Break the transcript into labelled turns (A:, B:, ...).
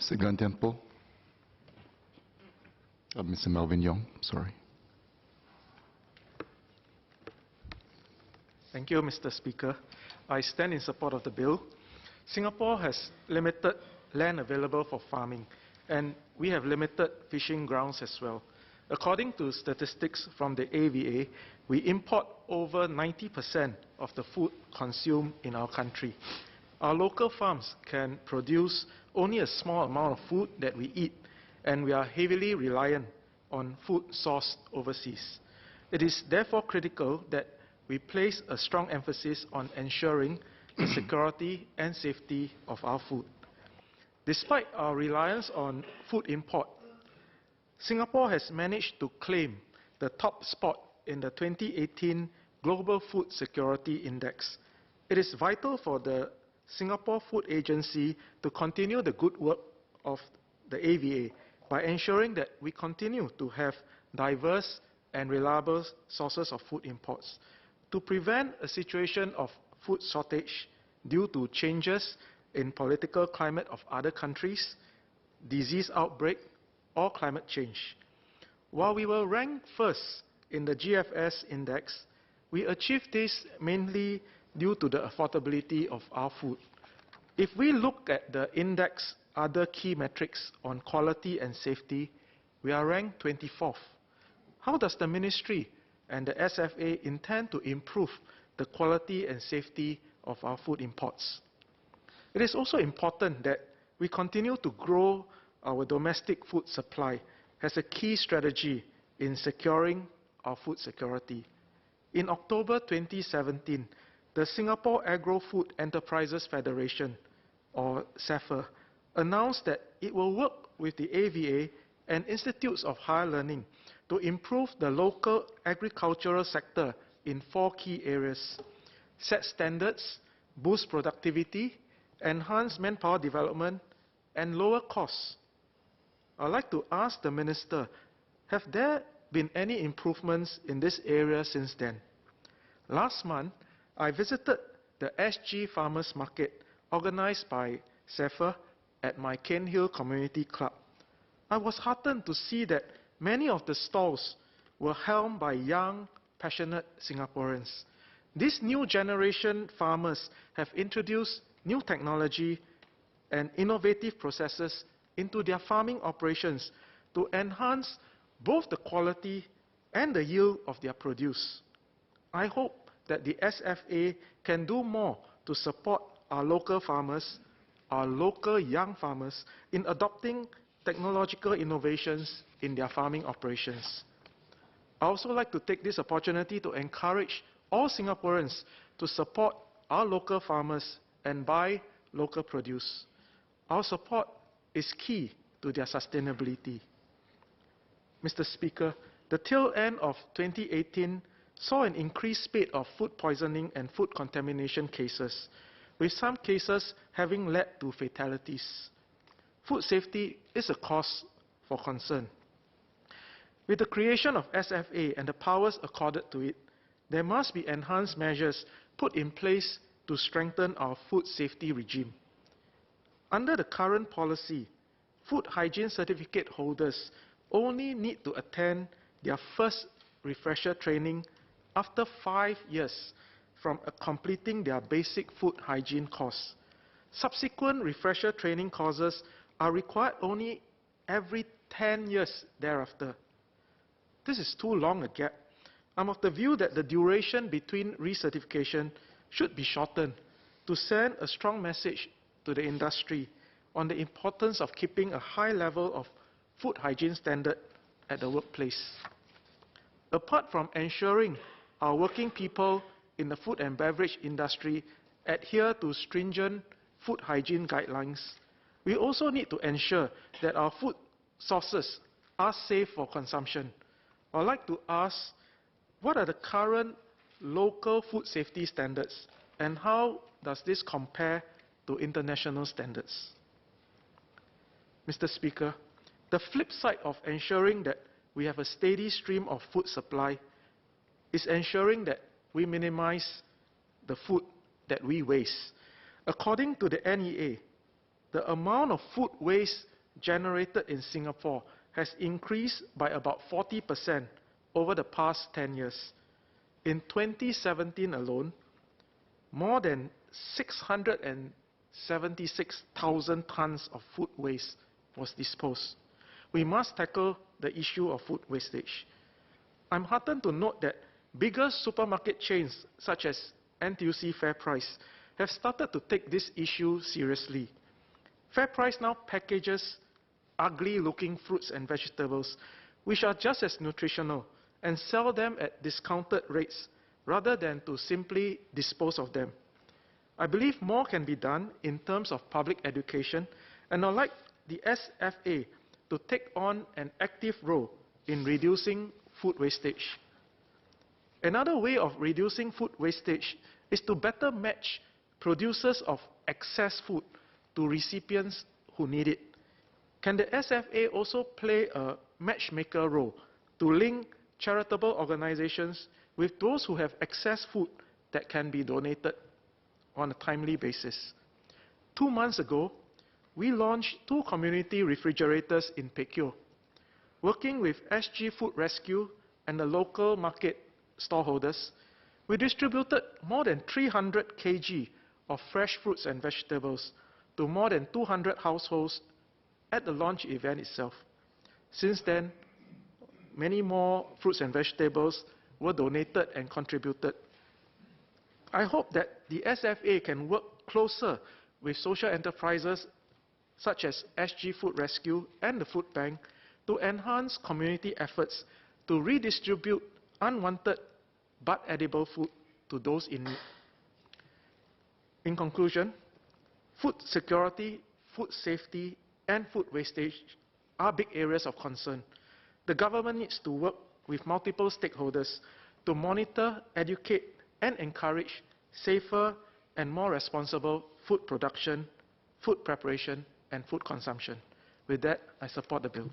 A: Second tempo. Mr. Melvin Yong, sorry.
B: Thank you, Mr. Speaker. I stand in support of the bill. Singapore has limited land available for farming, and we have limited fishing grounds as well. According to statistics from the AVA, we import over 90% of the food consumed in our country. Our local farms can produce only a small amount of food that we eat, and we are heavily reliant on food sourced overseas. It is therefore critical that we place a strong emphasis on ensuring the security and safety of our food. Despite our reliance on food import, Singapore has managed to claim the top spot in the 2018 Global Food Security Index. It is vital for the Singapore Food Agency to continue the good work of the AVA by ensuring that we continue to have diverse and reliable sources of food imports. To prevent a situation of food shortage due to changes in political climate of other countries, disease outbreak, or climate change. While we were ranked first in the GFS index, we achieved this mainly due to the affordability of our food. If we look at the index other key metrics on quality and safety, we are ranked 24th. How does the Ministry and the SFA intend to improve the quality and safety of our food imports? It is also important that we continue to grow our domestic food supply as a key strategy in securing our food security. In October 2017, the Singapore Agro-Food Enterprises Federation, or SAFA, announced that it will work with the AVA and institutes of higher learning to improve the local agricultural sector in 4 key areas: set standards, boost productivity, enhance manpower development, and lower costs. I'd like to ask the Minister, have there been any improvements in this area since then? Last month, I visited the SG Farmers Market organized by SAFA at my Cairnhill Community Club. I was heartened to see that many of the stalls were helmed by young, passionate Singaporeans. These new generation farmers have introduced new technology and innovative processes into their farming operations to enhance both the quality and the yield of their produce. I hope that the SFA can do more to support our local farmers, our local young farmers, in adopting technological innovations in their farming operations. I also like to take this opportunity to encourage all Singaporeans to support our local farmers and buy local produce. Our support is key to their sustainability. Mr. Speaker, the tail end of 2018 saw an increased spate of food poisoning and food contamination cases, with some cases having led to fatalities. Food safety is a cause for concern. With the creation of SFA and the powers accorded to it, there must be enhanced measures put in place to strengthen our food safety regime. Under the current policy, food hygiene certificate holders only need to attend their first refresher training after 5 years from completing their basic food hygiene course. Subsequent refresher training courses are required only every 10 years thereafter. This is too long a gap. I'm of the view that the duration between recertification should be shortened to send a strong message to the industry on the importance of keeping a high level of food hygiene standard at the workplace. Apart from ensuring our working people in the food and beverage industry adhere to stringent food hygiene guidelines, we also need to ensure that our food sources are safe for consumption. I'd like to ask, what are the current local food safety standards, and how does this compare to international standards? Mr. Speaker, the flip side of ensuring that we have a steady stream of food supply is ensuring that we minimize the food that we waste. According to the NEA, the amount of food waste generated in Singapore has increased by about 40% over the past 10 years. In 2017 alone, more than 676,000 tons of food waste was disposed. We must tackle the issue of food wastage. I'm heartened to note that bigger supermarket chains such as NTUC FairPrice have started to take this issue seriously. FairPrice now packages ugly-looking fruits and vegetables, which are just as nutritional, and sell them at discounted rates rather than to simply dispose of them. I believe more can be done in terms of public education, and I'd like the SFA to take on an active role in reducing food wastage. Another way of reducing food wastage is to better match producers of excess food to recipients who need it. Can the SFA also play a matchmaker role to link charitable organizations with those who have excess food that can be donated on a timely basis? 2 months ago, we launched 2 community refrigerators in Pekyo. Working with SG Food Rescue and the local market stallholders, we distributed more than 300 kg of fresh fruits and vegetables to more than 200 households at the launch event itself. Since then, many more fruits and vegetables were donated and contributed. I hope that the SFA can work closer with social enterprises such as SG Food Rescue and the Food Bank to enhance community efforts to redistribute unwanted but edible food to those in need. In conclusion, food security, food safety, and food wastage are big areas of concern. The government needs to work with multiple stakeholders to monitor, educate, and encourage safer and more responsible food production, food preparation, and food consumption. With that, I support the bill.